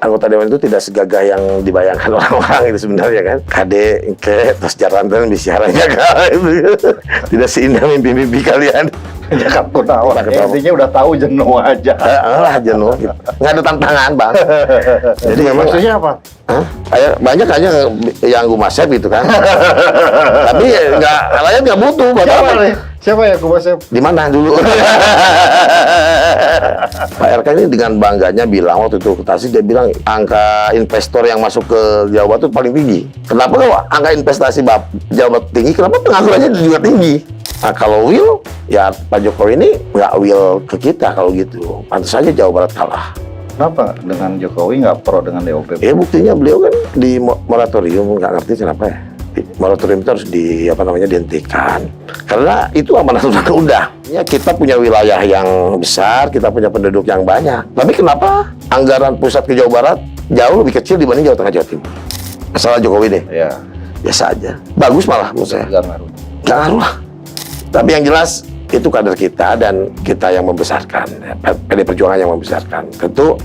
anggota dewan itu tidak segagah yang dibayangkan orang-orang itu sebenarnya kan. Kade, ke, terus jalan bisiaranya tidak seindah mimpi-mimpi kalian. Jakab Gunawan. Intinya udah tahu jenuh aja. Lah jenuh. Gitu. Nggak ada tantangan bang. Jadi memang maksudnya apa? Banyak aja yang Gumasep gitu kan. Tapi nggak, rakyat nggak butuh. Siapa nih? Siapa ya Gumasep? Di mana dulu? Pak RK ini dengan bangganya bilang waktu itu ke Tasik, dia bilang angka investor yang masuk ke Jawa Barat itu paling tinggi. Kenapa kalau angka investasi Jawa Barat tinggi, kenapa penganggurannya juga tinggi? Nah kalau will, ya Pak Jokowi ini nggak will ke kita kalau gitu. Pantas saja Jawa Barat kalah. Kenapa dengan Jokowi nggak pro dengan DOP? Ya buktinya beliau kan di moratorium, nggak ngerti kenapa ya. Moratorium itu harus dihentikan karena itu amanat undang-undang. Ya, kita punya wilayah yang besar, kita punya penduduk yang banyak. Tapi kenapa anggaran pusat ke Jawa Barat jauh lebih kecil dibanding Jawa Tengah, Jawa Timur? Masalah Jokowi deh. Ya. Biasa aja. Bagus malah menurut saya. Nggak ngaruh. Nggak ngaruh lah. Tapi yang jelas itu kader kita dan kita yang membesarkan. PD Perjuangan yang membesarkan. Tentu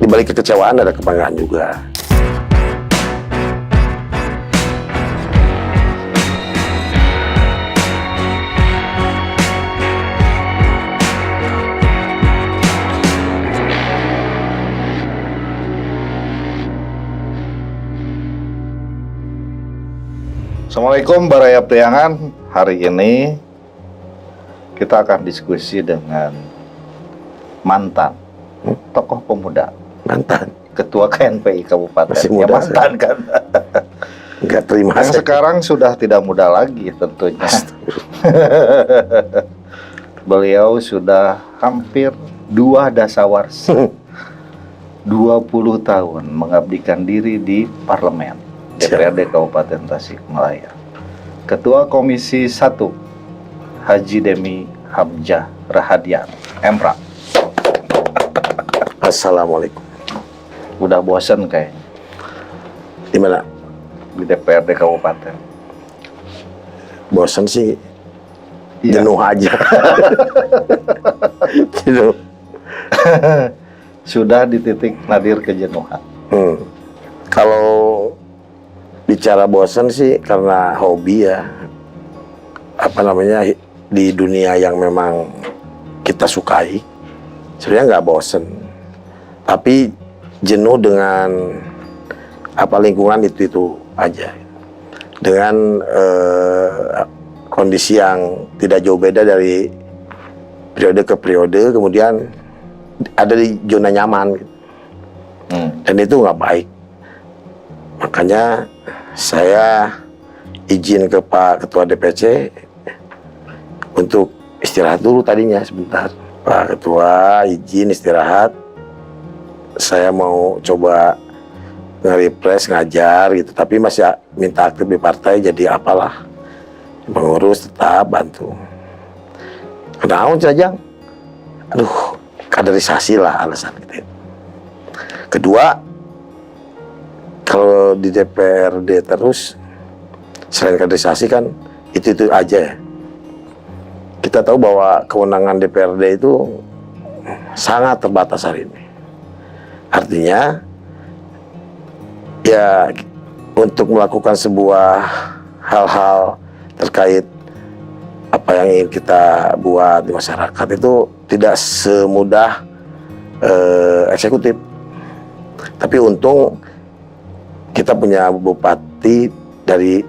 di balik kekecewaan ada kebanggaan juga. Assalamualaikum Baraya Priangan. Hari ini kita akan diskusi dengan mantan tokoh pemuda, Mantan Ketua KNPI Kabupaten. Masih Ya, muda, mantan kan. nggak terima Yang saya. sekarang sudah tidak muda lagi tentunya. Beliau sudah hampir 2 dasawarsa. 20 tahun mengabdikan diri di parlemen DPRD Kabupaten Tasikmalaya. Ketua Komisi 1 Haji Demi Hamzah Rahadian, Emra. Assalamualaikum. Udah bosen kayaknya Di mana? di DPRD Kabupaten. Bosan sih. Iya. Jenuh aja. Jenuh. Sudah di titik nadir kejenuhan. Kalau bicara bosan sih karena hobi ya. Apa namanya, di dunia yang memang kita sukai. Sebenarnya nggak bosan. Tapi jenuh dengan apa lingkungan itu aja. Dengan kondisi yang tidak jauh beda dari periode ke periode, kemudian ada di zona nyaman. Dan itu nggak baik. Makanya saya izin ke Pak Ketua DPC untuk istirahat dulu tadinya sebentar. Pak Ketua izin istirahat. Saya mau coba nge-refresh, ngajar gitu. Tapi masih minta aktif di partai, jadi apalah. Mengurus tetap bantu. Kenaun saja. Aduh, kaderisasi lah alasan gitu. Kedua, kalau di DPRD terus, selain kaderisasi kan itu aja ya. Kita tahu bahwa kewenangan DPRD itu sangat terbatas hari ini. Artinya, ya untuk melakukan sebuah hal-hal terkait apa yang ingin kita buat di masyarakat itu tidak semudah eksekutif. Tapi untung kita punya bupati dari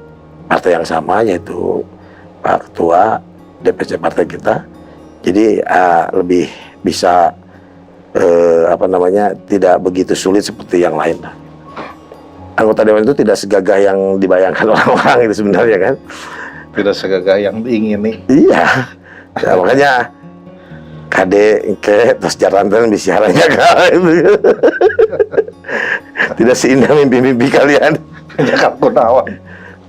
partai yang sama, yaitu Pak Ketua DPC partai kita. Jadi lebih bisa tidak begitu sulit seperti yang lain. Anggota dewan itu tidak segagah yang dibayangkan orang-orang itu sebenarnya kan. Tidak segagah yang diingini. Iya. Ya, makanya Kade, ke, terus jalan bisiaranya tidak seindah mimpi-mimpi kalian. Jakab Gunawan.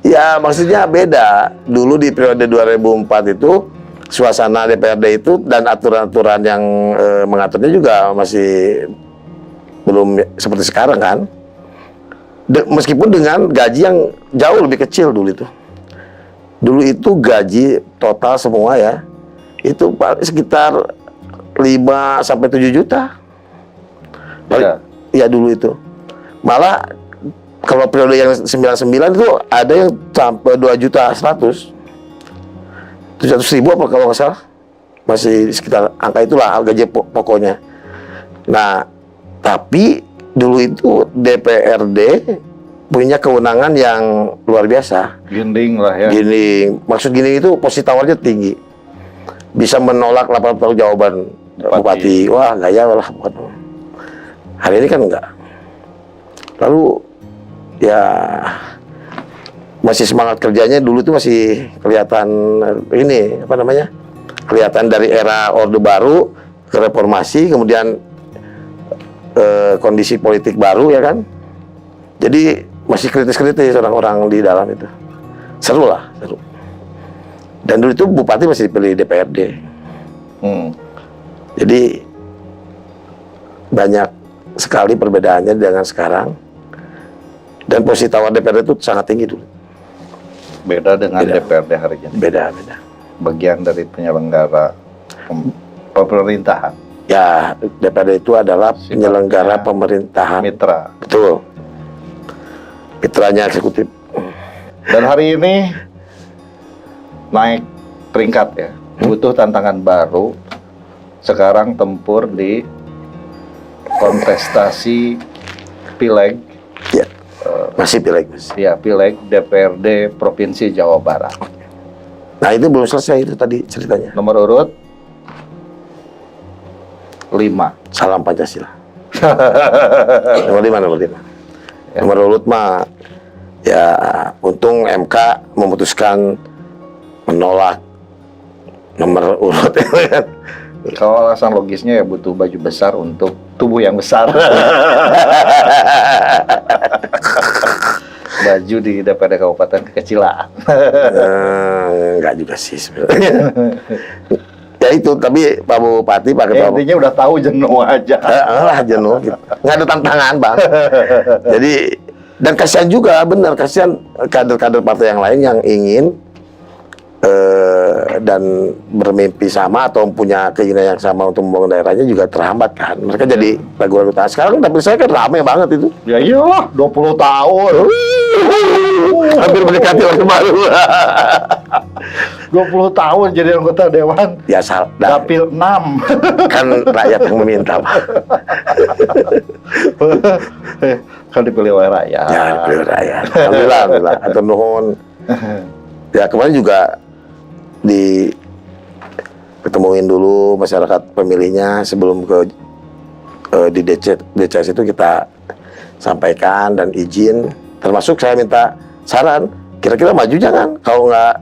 Ya maksudnya beda. Dulu di periode 2004 itu suasana DPRD itu dan aturan-aturan yang mengaturnya juga masih belum seperti sekarang kan. Meskipun dengan gaji yang jauh lebih kecil dulu itu. Dulu itu gaji total semua ya, itu sekitar 5 sampai 7 juta. Beda. ya dulu itu. Malah kalau periode yang 99 itu ada yang sampai 2.100.000. 700.000 apa kalau nggak salah. Masih sekitar angka itulah gaji pokoknya. Nah, tapi dulu itu DPRD punya kewenangan yang luar biasa. Ginding lah ya. Gini, maksud gini itu posisi tawarnya tinggi. Bisa menolak laporan pertanggungjawaban bupati. Wah, gaya lah. Hari ini kan enggak. Lalu ya masih semangat kerjanya dulu tuh masih kelihatan ini apa namanya? Kelihatan dari era Orde Baru ke reformasi, kemudian kondisi politik baru ya kan. Jadi masih kritis-kritis orang-orang di dalam itu. Seru lah, seru. Dan dulu itu bupati masih dipilih DPRD. Jadi banyak sekali perbedaannya dengan sekarang. Dan posisi tawar DPRD itu sangat tinggi dulu. Beda dengan DPRD hari ini. Beda. Bagian dari penyelenggara pemerintahan. Ya, DPRD itu adalah penyelenggara pemerintahan. Mitra. Betul. Mitranya eksekutif. Dan hari ini naik peringkat ya. Butuh tantangan baru. Sekarang tempur di kontestasi Pileg. Ya, masih Pileg. Ya, Pileg DPRD Provinsi Jawa Barat. Nah, itu belum selesai itu tadi ceritanya. Nomor urut 5. Salam Pancasila. Nomor 5. Ya. Nomor urut mah ya untung MK memutuskan menolak nomor urut. Kalau alasan logisnya ya butuh baju besar untuk tubuh yang besar. Baju di DPRD Kabupaten kekecilan. Enggak juga sih sebenarnya. Ya itu, tapi Pak Bupati, Pak Ketua. Intinya udah tahu jenuh aja. Lah jenuh gitu. Nggak ada tantangan, Bang. Jadi, dan kasihan juga, benar, kasihan kader-kader partai yang lain yang ingin dan bermimpi sama atau punya keinginan yang sama untuk membangun daerahnya juga terhambat kan. Mereka jadi ragu-ragu. Sekarang tapi saya kan rame banget itu. Ya iyalah, 20 tahun. Hampir mendekati Orde Baru. 20 tahun jadi anggota dewan. Ya salah. Dapil 6. Kan rakyat yang meminta, Pak. Kan dipilih oleh rakyat. Ya, dipilih rakyat. Alhamdulillah. Atur nuhun. Ya kemarin juga ketemuin dulu masyarakat pemilihnya sebelum di DCS itu kita sampaikan dan izin, termasuk saya minta saran kira-kira maju jangan, kalau nggak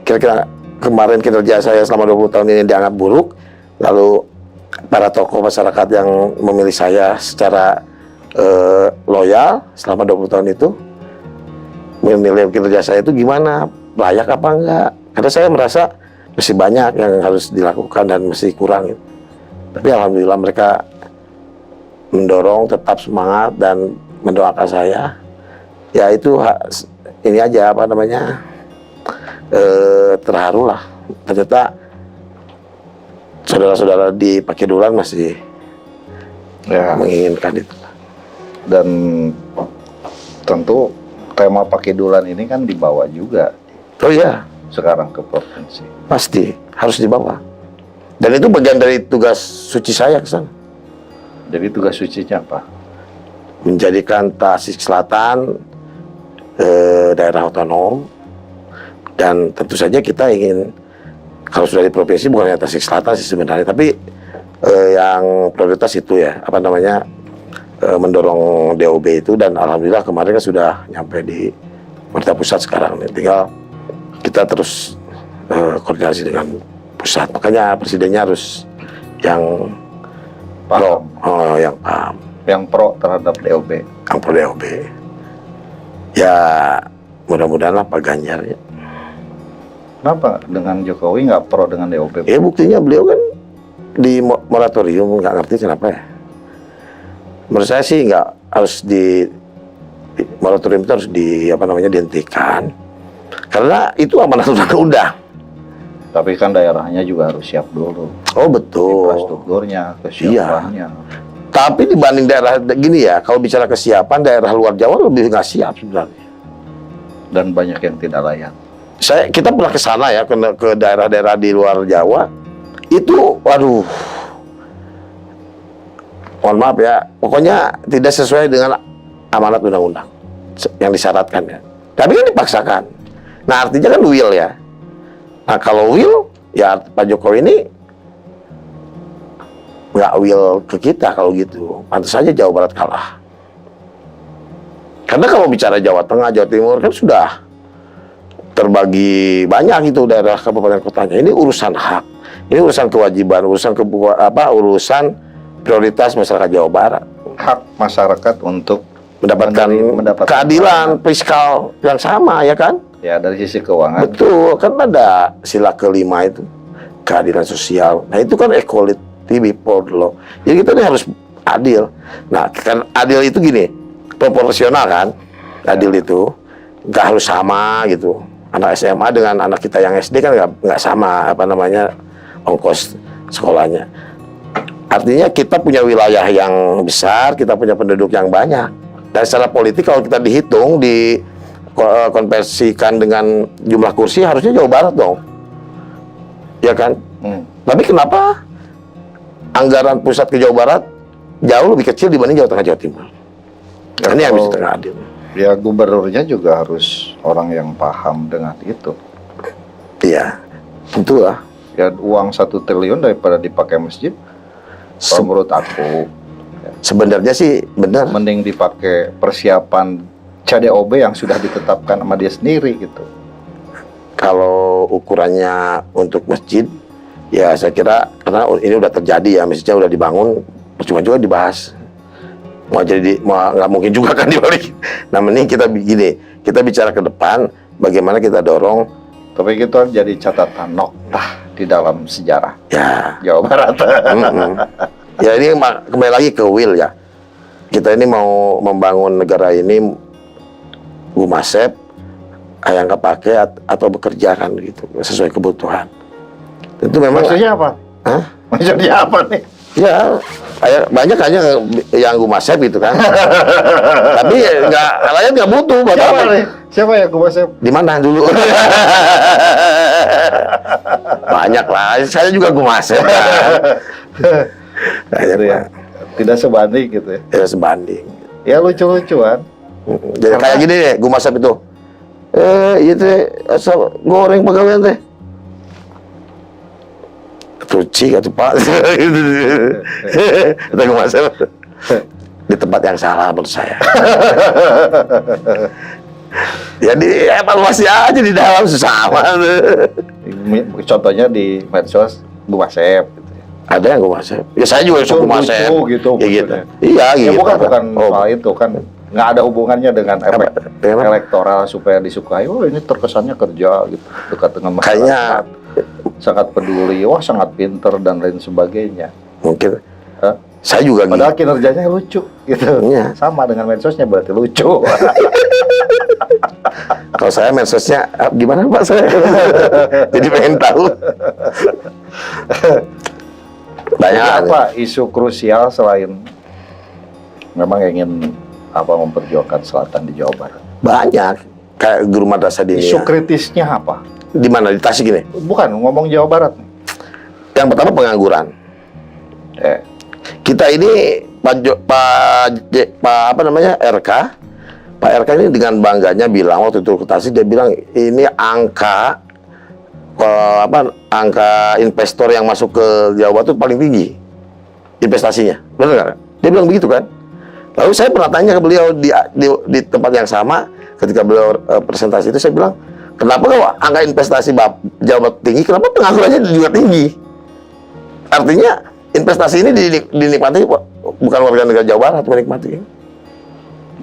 kira-kira kemarin kinerja saya selama 20 tahun ini dianggap buruk, lalu para tokoh masyarakat yang memilih saya secara loyal selama 20 tahun itu menilai kinerja saya itu gimana, layak apa enggak. Karena saya merasa masih banyak yang harus dilakukan dan masih kurang. Tapi alhamdulillah mereka mendorong, tetap semangat dan mendoakan saya. Ya itu ini aja apa namanya, terharu lah. Ternyata saudara-saudara di Pakidulan masih menginginkan itu. Dan tentu tema Pakidulan ini kan dibawa juga. Oh iya. Sekarang ke provinsi. Pasti harus dibawa. Dan itu bagian dari tugas suci saya ke sana. Jadi tugas sucinya apa? Menjadikan Tasik Selatan daerah otonom. Dan tentu saja kita ingin, kalau sudah di provinsi bukan hanya Tasik Selatan sih sebenarnya, tapi yang prioritas itu ya, apa namanya, mendorong DOB itu. Dan alhamdulillah kemarin kan sudah nyampe di pemerintah pusat sekarang. Tinggal kita terus koordinasi dengan pusat. Makanya presidennya harus yang paham. Yang paham. Yang pro terhadap DOB. Yang pro DOB. Ya mudah-mudahan lah Pak Ganjar ya. Kenapa dengan Jokowi nggak pro dengan DOB? Ya buktinya beliau kan di moratorium, nggak ngerti kenapa ya. Menurut saya sih nggak harus di moratorium itu harus dihentikan. Karena itu amanat undang-undang. Tapi kan daerahnya juga harus siap dulu. Oh betul. Infrastrukturnya, kesiapannya. Iya. Tapi dibanding daerah gini ya, kalau bicara kesiapan, daerah luar Jawa lebih nggak siap sebenarnya. Dan banyak yang tidak layak. Kita pernah ke sana ya, ke daerah-daerah di luar Jawa. Itu, waduh, mohon maaf ya, pokoknya tidak sesuai dengan amanat undang-undang yang disyaratkan ya. Tapi kan dipaksakan. Nah artinya kan will ya. Nah kalau will, ya Pak Jokowi ini nggak will ke kita kalau gitu. Pantas saja Jawa Barat kalah. Karena kalau bicara Jawa Tengah, Jawa Timur kan sudah terbagi banyak itu daerah kabupaten kotanya. Ini urusan hak, ini urusan kewajiban, urusan prioritas masyarakat Jawa Barat. Hak masyarakat untuk mendapatkan keadilan fiskal yang sama, ya kan? Ya, dari sisi keuangan. Betul, kan ada sila kelima itu, keadilan sosial. Nah itu kan equality before law. Jadi kita ini harus adil. Nah kan adil itu gini, proporsional kan? Adil itu nggak harus sama gitu. Anak SMA dengan anak kita yang SD kan nggak sama ongkos sekolahnya. Artinya kita punya wilayah yang besar, kita punya penduduk yang banyak. Dan secara politik kalau kita dihitung, dikonversikan dengan jumlah kursi, harusnya Jawa Barat dong. Ya kan? Tapi kenapa anggaran pusat ke Jawa Barat jauh lebih kecil dibanding Jawa Tengah, Jawa Timur? Ya, ini yang bisa tengah adil. Ya gubernurnya juga harus orang yang paham dengan itu. Iya, tentulah. Ya uang 1 triliun daripada dipakai masjid, kalau menurut aku sebenarnya sih benar. Mending dipakai persiapan CDOB yang sudah ditetapkan sama dia sendiri gitu. Kalau ukurannya untuk masjid, ya saya kira karena ini udah terjadi ya, masjidnya udah dibangun, percuma juga dibahas. Nggak mungkin juga kan dibalik. Nah, mending kita bicara ke depan, bagaimana kita dorong. Tapi itu jadi catatan noktah di dalam sejarah ya Jawa Barat. Ya ini kembali lagi ke will ya. Kita ini mau membangun negara ini, Gumasep, yang kepake atau bekerja kan gitu, sesuai kebutuhan. Itu memang. Maksudnya apa? Hah? Maksudnya apa nih? Ya, banyak hanya yang Gumasep gitu kan. Tapi rakyat nggak butuh. Siapa nih? Siapa ya Gumasep? Di mana dulu? Banyak lah. Saya juga Gumasep. Gitu ya. Tidak sebanding gitu ya. Tidak sebanding. Ya lucu-lucuan. Jadi kayak gini deh, Gumasep itu. Itu asal goreng pegawaian teh. Cuci kata Pak. Kata Gumasep. Di tempat yang salah menurut saya. Jadi evaluasi aja di dalam sesama. Contohnya di medsos Gumasep gitu ya. Ada yang Gumasep. Ya saya juga suka Gumasep. Gitu, ya gitu. Iya ya, gitu. bukan soal itu kan nggak ada hubungannya dengan efek elektoral supaya disukai. Oh ini terkesannya kerja gitu, dekat dengan masyarakat. Kayaknya sangat peduli, wah sangat pinter dan lain sebagainya. Mungkin. Saya juga padahal kinerjanya lucu gitu. Iya. Sama dengan medsosnya berarti lucu. Kalau saya medsosnya gimana Pak saya? Jadi pengen tahu. Banyak apa isu krusial selain memang ingin memperjuangkan selatan di Jawa Barat? Banyak. Kayak guru madrasah dini. Isu kritisnya apa? Di mana? Di Tasik ini? Bukan, ngomong Jawa Barat. Yang pertama pengangguran. Kita ini RK. Pak RK ini dengan bangganya bilang waktu itu ke Tasik, dia bilang ini angka investor yang masuk ke Jawa Barat itu paling tinggi investasinya. Benar nggak? Dia bilang begitu kan? Lalu saya pernah tanya ke beliau di tempat yang sama ketika beliau presentasi itu, saya bilang, kenapa kalau angka investasi Jawa Barat tinggi, kenapa penganggurannya juga tinggi? Artinya investasi ini dinikmati bukan warga negara Jawa Barat menikmati.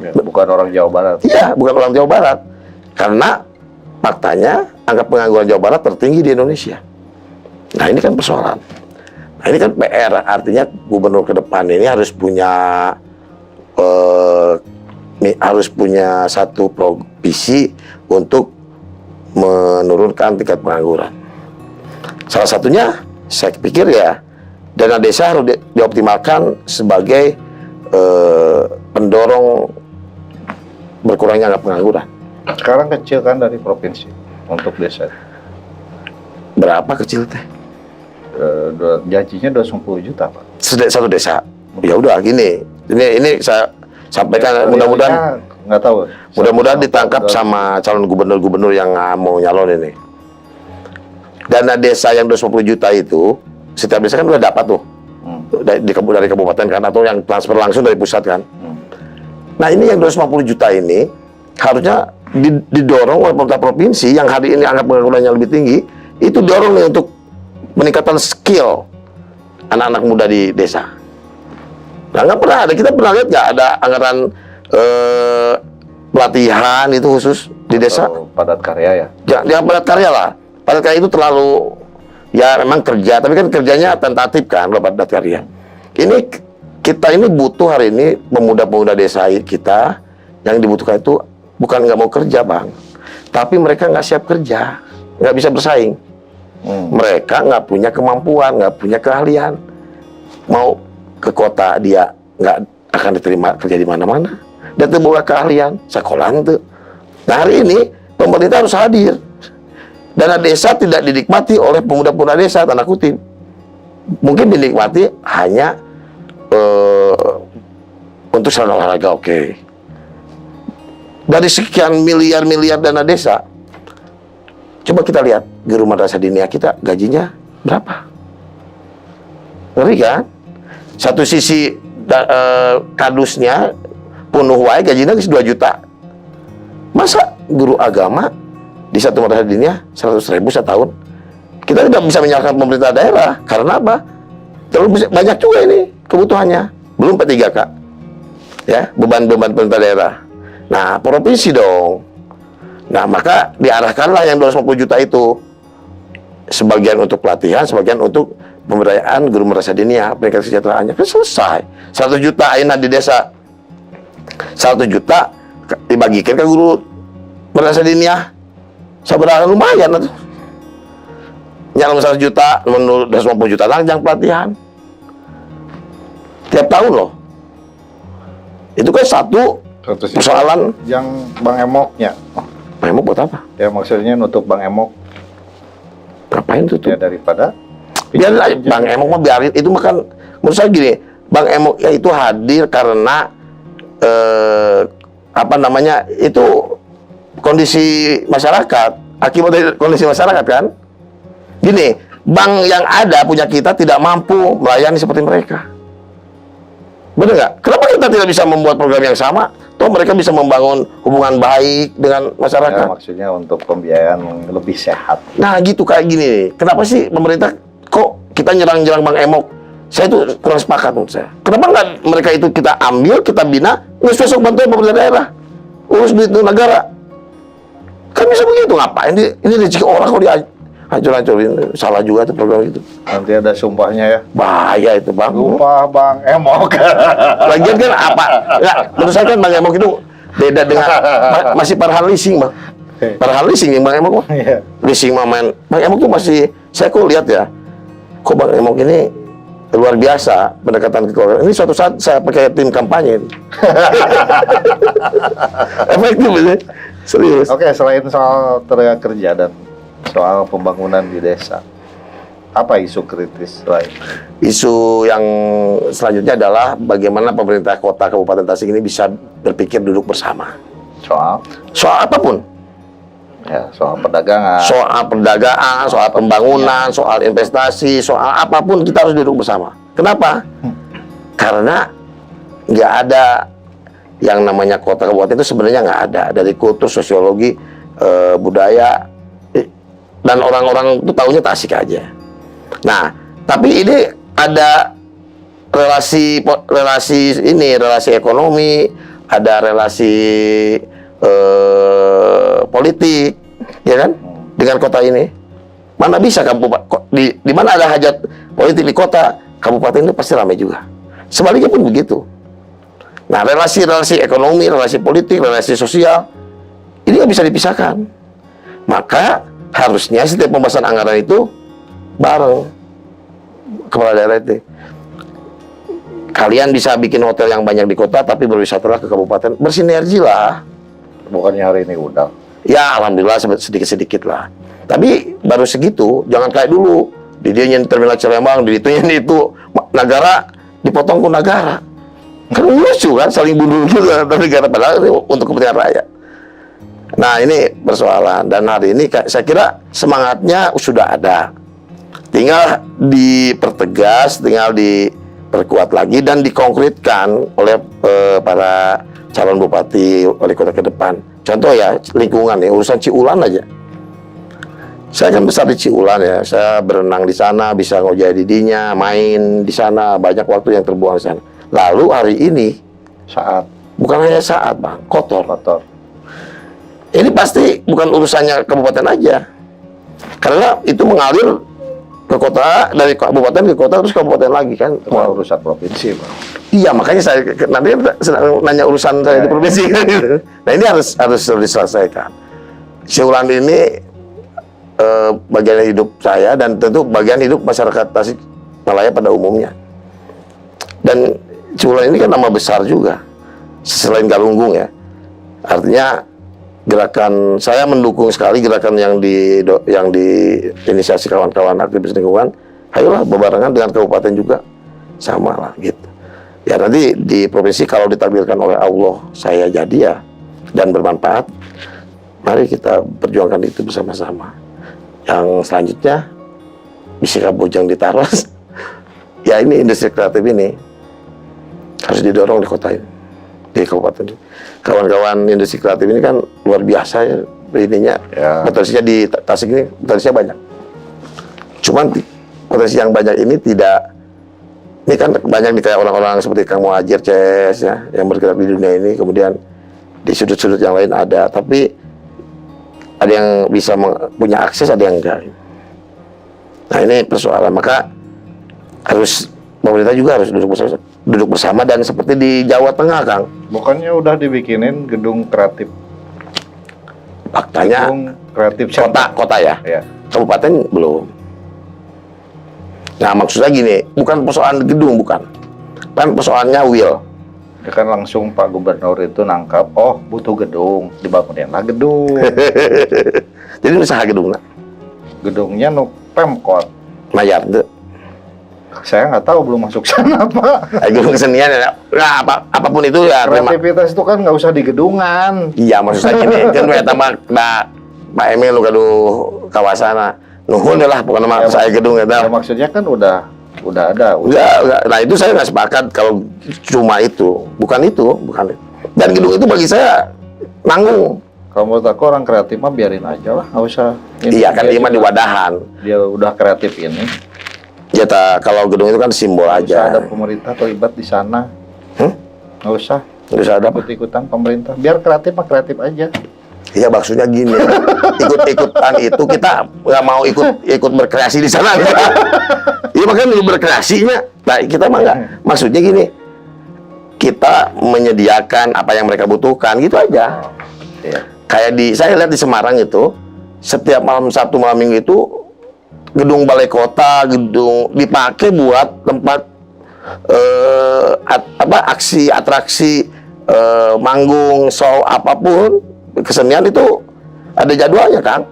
Ya, bukan orang Jawa Barat. Iya, bukan orang Jawa Barat. Karena faktanya angka pengangguran Jawa Barat tertinggi di Indonesia. Nah ini kan persoalan. Nah ini kan PR. Artinya gubernur ke depan ini harus punya satu visi untuk menurunkan tingkat pengangguran. Salah satunya saya pikir ya dana desa harus dioptimalkan sebagai pendorong berkurangnya angka pengangguran. Sekarang kecil kan dari provinsi untuk desa. Berapa kecil teh? Janjinya 250 juta, Pak. Satu desa. Ya udah gini. Ini saya sampaikan, mudah-mudahan nggak tahu. Mudah-mudahan ditangkap sama calon gubernur-gubernur yang mau nyalon ini. Dana desa yang 250 juta itu, setiap desa kan udah dapat tuh. Dari kabupaten kan, atau yang transfer langsung dari pusat kan. Nah ini yang 250 juta ini harusnya didorong oleh pemerintah provinsi yang hari ini angka penganggurannya lebih tinggi, itu dorong nih untuk meningkatkan skill anak-anak muda di desa. Nah nggak pernah ada, kita pernah lihat nggak ada anggaran pelatihan itu khusus di desa? Padat karya ya? Jangan padat karya lah. Padat karya itu terlalu, ya memang kerja, tapi kan kerjanya tentatif kan kalau padat karya. Ini kita ini butuh hari ini pemuda-pemuda desa kita yang dibutuhkan itu bukan nggak mau kerja bang, tapi mereka nggak siap kerja, nggak bisa bersaing. Mereka nggak punya kemampuan, nggak punya keahlian. Mau ke kota dia nggak akan diterima kerja di mana-mana. Dia tuh bawa keahlian, sekolah itu. Nah hari ini pemerintah harus hadir. Dana desa tidak dinikmati oleh pemuda-pemuda desa, tanda kutip. Mungkin dinikmati hanya untuk sarana olahraga, oke. Dari sekian miliar dana desa, coba kita lihat guru madrasah diniyah kita gajinya berapa? Ngeri kan? Satu sisi kadusnya penuh wae gajinya 2 juta. Masa guru agama di satu madrasah diniyah 100.000 setahun? Kita tidak bisa menyalahkan pemerintah daerah. Karena apa? Terlalu banyak juga ini kebutuhannya. Belum P3K. Ya, beban-beban pemerintah daerah. Nah, provinsi dong. Nah, maka diarahkanlah yang 250 juta itu. Sebagian untuk pelatihan, sebagian untuk pemberdayaan guru madrasah diniyah, peningkatan kesejahteraannya. Kan selesai. 100 juta ayeuna di desa. 100 juta dibagikan ke guru madrasah diniyah. Seberapa lumayan tuh. Nyalon 100 juta, 250 juta lanjang pelatihan. Tiap tahun loh. Itu kan satu persoalan. Yang Bang Emoknya. Bang Emok buat apa? Ya maksudnya nutup Bang Emok. Ngapain tuh? Ya daripada biarin aja Bang Emok mah biarin. Itu makan, menurut saya gini, Bang Emok ya itu hadir karena apa namanya, itu kondisi masyarakat, akibat dari kondisi masyarakat kan. Gini, bank yang ada punya kita tidak mampu melayani seperti mereka. Benar nggak? Kenapa kita tidak bisa membuat program yang sama? Toh mereka bisa membangun hubungan baik dengan masyarakat. Ya, maksudnya untuk pembiayaan yang lebih sehat. Nah gitu kayak gini nih. Kenapa sih pemerintah kok kita nyerang-nyerang Bang Emok? Saya itu kurang sepakat menurut saya. Kenapa nggak mereka itu kita ambil, kita bina, terus besok bantuin pemerintah daerah, urus duit negara? Kan bisa begitu, ngapain? Ini rezeki orang kok dihancur-hancurin. Salah juga tuh program itu. Nanti ada sumpahnya ya. Bahaya itu Bang. Sumpah Bang Emok. Lagian kan apa? Nggak, menurut saya kan Bang Emok itu beda dengan masih parahan leasing Bang. Parahan leasing yang Bang Emok mah. Leasing mah main. Bang Emok tuh masih, saya kok lihat ya, kok Bang Emok ini luar biasa pendekatan ke keluarga. Ini suatu saat saya pakai tim kampanye. Efektif ini. Serius. Oke, selain soal tenaga kerja dan soal pembangunan di desa, apa isu kritis lain? Isu yang selanjutnya adalah bagaimana pemerintah kota Kabupaten Tasik ini bisa berpikir duduk bersama. Soal apapun. Ya, soal perdagangan. Soal perdagangan, soal pembangunan, soal investasi, soal apapun kita harus duduk bersama. Kenapa? Karena nggak ada yang namanya kota kabupaten itu sebenarnya nggak ada. Dari kultur, sosiologi, budaya, dan orang-orang itu taunya Tasik aja. Nah, tapi ini ada relasi ekonomi, ada relasi politik, ya kan, dengan kota ini. Mana bisa kabupaten di mana ada hajat politik di kota, kabupaten itu pasti ramai juga. Sebaliknya pun begitu. Nah, relasi ekonomi, relasi politik, relasi sosial ini nggak bisa dipisahkan. Maka harusnya setiap pembahasan anggaran itu bareng kepala daerah itu. kalian bisa bikin hotel yang banyak di kota, tapi berwisatalah ke kabupaten, bersinergi lah. Bukannya hari ini udah. Ya, alhamdulillah sedikit-sedikit lah. Tapi baru segitu, jangan kayak dulu. Di dia nyen terminal Cilembang, di itu negara dipotong ke negara. Kan lucu kan, saling bunuh juga negara, padahal ini untuk kepentingan rakyat. Nah, ini persoalan. Dan hari ini saya kira semangatnya sudah ada. Tinggal dipertegas, tinggal diperkuat lagi dan dikonkretkan oleh para calon bupati, wali kota ke depan. Contoh ya, lingkungan ya, urusan Ciulan aja. Saya kan besar di Ciulan ya, saya berenang di sana, bisa ngojek didinya, main di sana, banyak waktu yang terbuang di sana. Lalu hari ini, bukan hanya saat bang, kotor. Ini pasti bukan urusannya kabupaten aja, karena itu mengalir ke kota, dari kabupaten ke kota, terus kabupaten lagi kan. Itu urusan provinsi bang. Iya, makanya saya nanti sedang nanya urusan saya di provinsi kan gitu. Nah, ini harus diselesaikan. Ciulan ini bagian hidup saya dan tentu bagian hidup masyarakat Tasikmalaya pada umumnya. Dan Ciulan ini kan nama besar juga, selain Galunggung ya. Artinya gerakan, saya mendukung sekali gerakan yang diinisiasi kawan-kawan aktivis lingkungan. Ayolah berbarengan dengan kabupaten juga, sama lah gitu. Ya nanti di provinsi kalau ditakdirkan oleh Allah saya jadi ya dan bermanfaat, mari kita perjuangkan itu bersama-sama. Yang selanjutnya bisa Bojang ditaros. Ya ini industri kreatif ini harus didorong di kota ini, di kabupaten ini. Kawan-kawan industri kreatif ini kan luar biasa ya ininya. Ya. Potensinya di Tasik ini potensinya banyak. Cuman potensi yang banyak ini tidak, ini kan banyak nih kayak orang-orang seperti Kang Muhajir CS ya, yang bergerak di dunia ini, kemudian di sudut-sudut yang lain ada, tapi ada yang bisa punya akses, ada yang enggak. Nah ini persoalan, maka harus pemerintah juga harus duduk bersama dan seperti di Jawa Tengah, Kang. Bukannya udah dibikinin gedung kreatif? Faktanya gedung kreatif kota ya? Ya. Kabupaten belum. Nah maksudnya gini, bukan persoalan gedung, bukan. Kan persoalannya will. Ya kan langsung Pak Gubernur itu nangkap, oh butuh gedung, dibangunin lah gedung. Jadi usaha gedung, nah? Gedungnya Pemkot. Mayar tuh. Saya nggak tahu, belum masuk sana Pak. Gedung kesenian ya, nah, apapun itu ya. Kreativitas itu kan nggak usah di gedungan. Iya maksud saya gini, kan tambah Pak Emil lu gaduh kawasan, nuhun lah, bukan nama saya gedung ya. Maksudnya kan udah ada. Udah. Nah itu saya nggak sepakat kalau cuma itu, bukan. Dan gedung itu bagi saya nanggung. Kalau menurut aku orang kreatif mah biarin aja lah, nggak usah. Iya kan dia mah di wadahan. Dia udah kreatif ini. Ya kalau gedung itu kan simbol aja. Ada pemerintah terlibat di sana. Nggak usah. Nggak usah ada ikut-ikutan pemerintah. Biar kreatif mah kreatif aja. Iya maksudnya gini, ikut-ikutan itu kita nggak mau ikut berkreasi di sana. Iya makanya dulu berkreasinya. Nah kita mah nggak. Maksudnya gini, kita menyediakan apa yang mereka butuhkan gitu aja. Iya. Kayak saya lihat di Semarang itu, setiap malam Sabtu malam Minggu itu gedung balai kota, gedung dipakai buat tempat aksi atraksi, manggung, show apapun kesenian itu ada jadwalnya, Kang.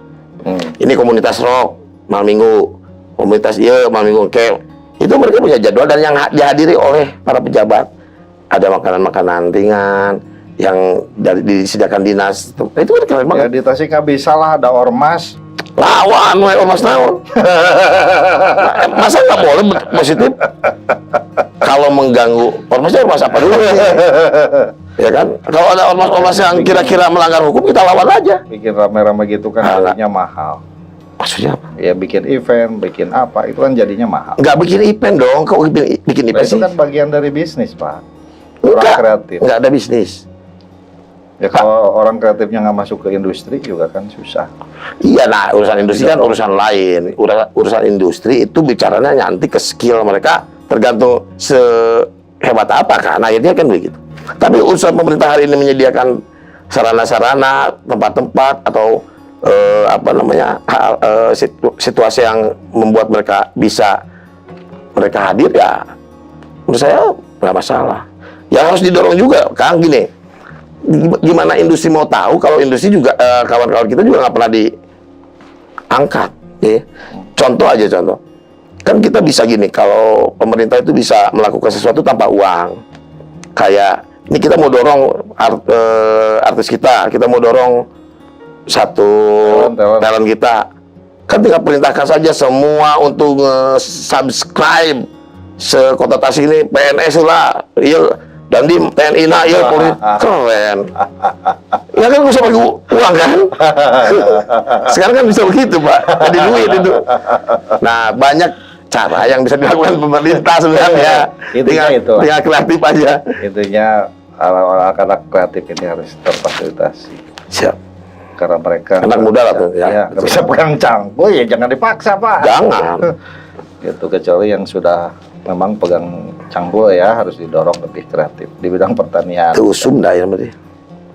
Ini komunitas rock malam Minggu, komunitas malam Minggu, kayak itu mereka punya jadwal dan yang dihadiri oleh para pejabat. Ada makanan-makanan ringan yang disediakan dinas. Itu kan keren banget. Ya di Tasik nggak bisa lah ada ormas. Lawan, ormas naon. Masa nggak boleh positif? Kalau mengganggu ormasnya, ormas apa dulu? Ya kan? Kalau ada ormas-ormas yang kira-kira melanggar hukum, kita lawan aja. Bikin rame-rame gitu kan jadinya mahal. Maksudnya apa? Ya bikin event, bikin apa, itu kan jadinya mahal. Nggak bikin event dong, kok bikin event itu sih? kan bagian dari bisnis, Pak. Orang kreatif. Nggak ada bisnis. Ya kalau orang kreatifnya nggak masuk ke industri juga kan susah. Iya, nah urusan industri kan urusan lain. Urusan industri itu bicaranya nanti ke skill mereka, tergantung sehebat apa kan. Akhirnya kan begitu. Tapi urusan pemerintah hari ini menyediakan sarana-sarana, tempat-tempat atau situasi yang membuat mereka hadir ya. Menurut saya nggak masalah. Yang harus didorong juga, Kang, gini, gimana industri mau tahu kalau industri juga kawan-kawan kita juga nggak pernah diangkat, ya. Contoh aja contoh, kan kita bisa gini, kalau pemerintah itu bisa melakukan sesuatu tanpa uang, kayak ini kita mau dorong artis kita mau dorong satu talent kita, kan tinggal perintahkan saja semua untuk subscribe sekota Tasik ini PNS lah, iya, dan di TNI nah, iya, Polri, keren. Ya kan bisa pakai uang kan? Sekarang kan bisa begitu, Pak, jadi duit itu. Nah, banyak cara yang bisa dilakukan pemerintah sebenarnya. Tinggal kreatif aja. Intinya anak-anak kreatif ini harus terfasilitasi. Siap. Karena mereka anak muda lah tuh, ya. Nggak bisa pegang cangkul, ya jangan dipaksa, Pak. Jangan. Itu kecuali yang sudah memang pegang cangkul ya, harus didorong lebih kreatif di bidang pertanian. Ke usum dah ya,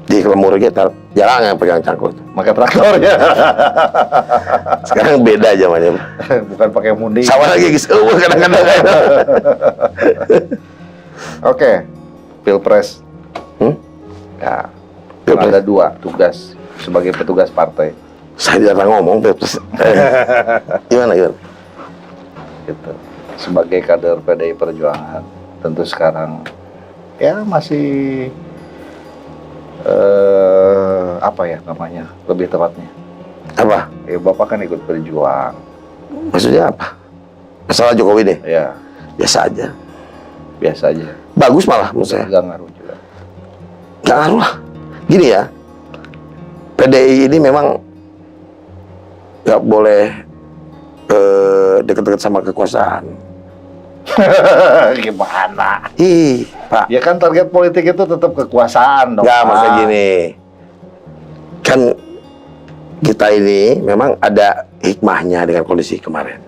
di Kelemur kita jarang yang pegang cangkul. Pakai traktor ya. Sekarang beda zamannya. Bukan pakai mundi. Sama lagi guys. Kadang-kadang. Oke, Pilpres. Ya, Pilpres. Ada 2 tugas sebagai petugas partai. Saya jarang ngomong Pilpres. Gimana? Gitu. Sebagai kader PDI Perjuangan, tentu sekarang ya masih apa ya namanya, lebih tepatnya apa? Ya Bapak kan ikut berjuang. Maksudnya apa? Masalah Jokowi deh? Ya biasa aja. Biasa aja. Bagus malah menurut saya. Gak ngaruh juga. Gak ngaruh lah. Gini ya, PDI ini memang gak boleh dekat-dekat sama kekuasaan. Gimana? Pak. Ya kan target politik itu tetap kekuasaan dong. Nggak, maksudnya gini. Kan kita ini memang ada hikmahnya dengan kondisi kemarin.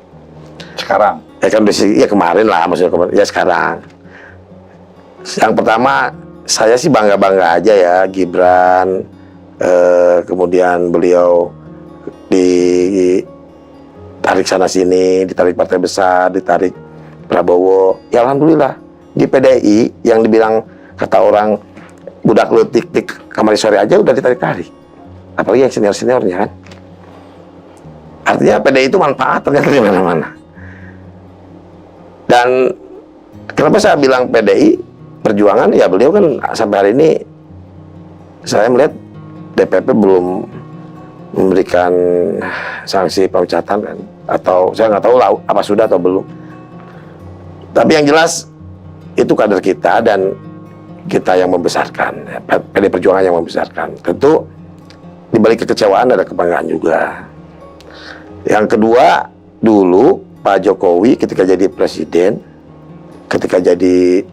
Sekarang? Ya kan kondisi, ya kemarin lah, maksudnya kemarin. Ya sekarang. Yang pertama, saya sih bangga-bangga aja ya, Gibran, kemudian beliau ditarik sana-sini, ditarik partai besar, ditarik Prabowo. Ya alhamdulillah di PDI yang dibilang kata orang budak lu tik-tik kamari sore aja udah ditarik-tarik, apalagi yang senior-seniornya kan. Artinya PDI itu manfaat ternyata di mana-mana. Dan kenapa saya bilang PDI Perjuangan, ya beliau kan sampai hari ini saya melihat DPP belum memberikan sanksi pemecatan kan, atau saya nggak tahu lah apa sudah atau belum. Tapi yang jelas itu kader kita dan kita yang membesarkan, PDI Perjuangan yang membesarkan. Tentu di balik kekecewaan ada kebanggaan juga. Yang kedua, dulu Pak Jokowi ketika jadi presiden, ketika jadi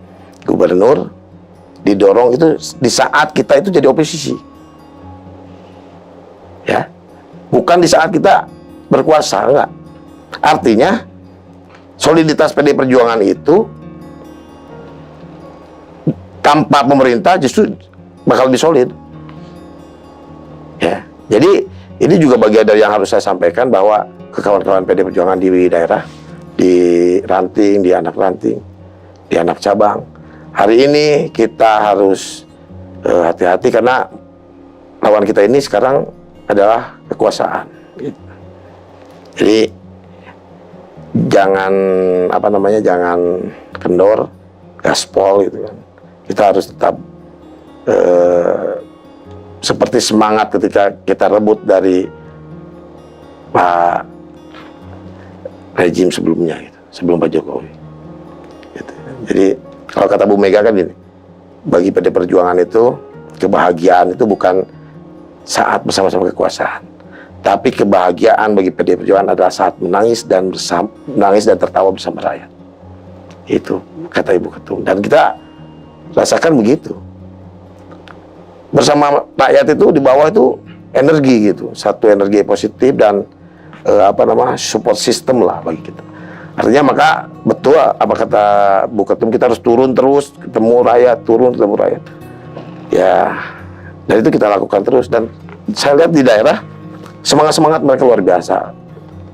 gubernur, didorong itu di saat kita itu jadi oposisi. Ya. Bukan di saat kita berkuasa, enggak. Artinya soliditas PDI Perjuangan itu tanpa pemerintah justru bakal lebih solid. Ya. Jadi ini juga bagian dari yang harus saya sampaikan, bahwa ke kawan-kawan PDI Perjuangan di daerah, di ranting, di anak ranting, di anak cabang. Hari ini kita harus hati-hati karena lawan kita ini sekarang adalah kekuasaan. Jadi jangan jangan kendor, gaspol gitu kan. Kita harus tetap seperti semangat ketika kita rebut dari Pak rejim sebelumnya, gitu, sebelum Pak Jokowi. Gitu. Jadi kalau kata Bu Mega kan ini, bagi PDI Perjuangan itu kebahagiaan itu bukan saat bersama-sama kekuasaan, tapi kebahagiaan bagi PDI Perjuangan adalah saat menangis dan tertawa bersama rakyat. Itu kata Ibu Ketum, dan kita rasakan begitu. Bersama rakyat itu di bawah itu energi gitu, satu energi positif dan support system lah bagi kita. Artinya maka betul apa kata Bu Ketum, kita harus turun terus, ketemu rakyat, ketemu rakyat. Ya, dan itu kita lakukan terus, dan saya lihat di daerah semangat mereka luar biasa.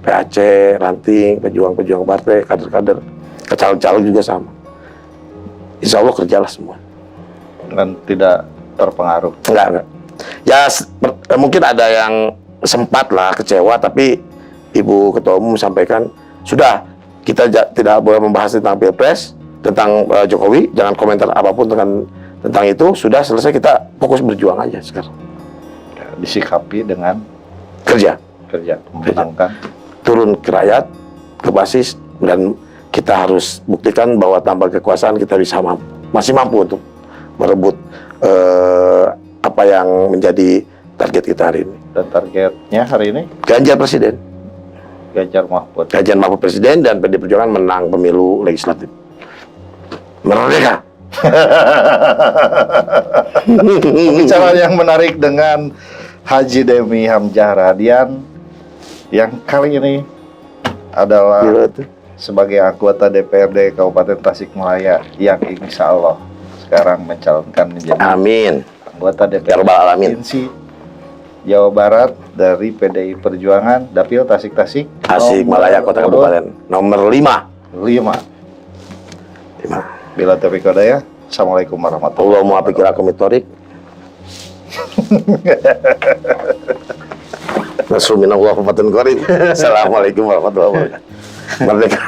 PAC, ranting, pejuang-pejuang partai, kader-kader, caleg-caleg juga sama. insya Allah kerjalah semua. Dan tidak terpengaruh. Enggak. Ya mungkin ada yang sempat lah kecewa, tapi Ibu Ketua Umum sampaikan sudah, kita tidak boleh membahas tentang Pilpres, tentang Jokowi, jangan komentar apapun tentang itu, sudah selesai, kita fokus berjuang aja sekarang. Disikapi dengan Kerja, memenangkan. turun ke rakyat, ke basis, dan kita harus buktikan bahwa tanpa kekuasaan kita masih mampu untuk merebut apa yang menjadi target kita hari ini. Dan targetnya hari ini? Ganjar Presiden. Ganjar Mahfud. Ganjar Mahfud Presiden, dan PD Perjuangan menang pemilu legislatif. Merdeka. Pembicaraan yang menarik dengan Haji Demi Hamzah Radian yang kali ini adalah sebagai anggota DPRD Kabupaten Tasikmalaya yang insya Allah sekarang mencalonkan menjadi anggota DPRD Provinsi Jawa Barat dari PDI Perjuangan Dapil Tasikmalaya Kota Kabupaten nomor 5. Bila taufiq hidayah. Assalamualaikum warahmatullahi wabarakatuh. Assalamualaikum warahmatullahi wabarakatuh. Merdeka.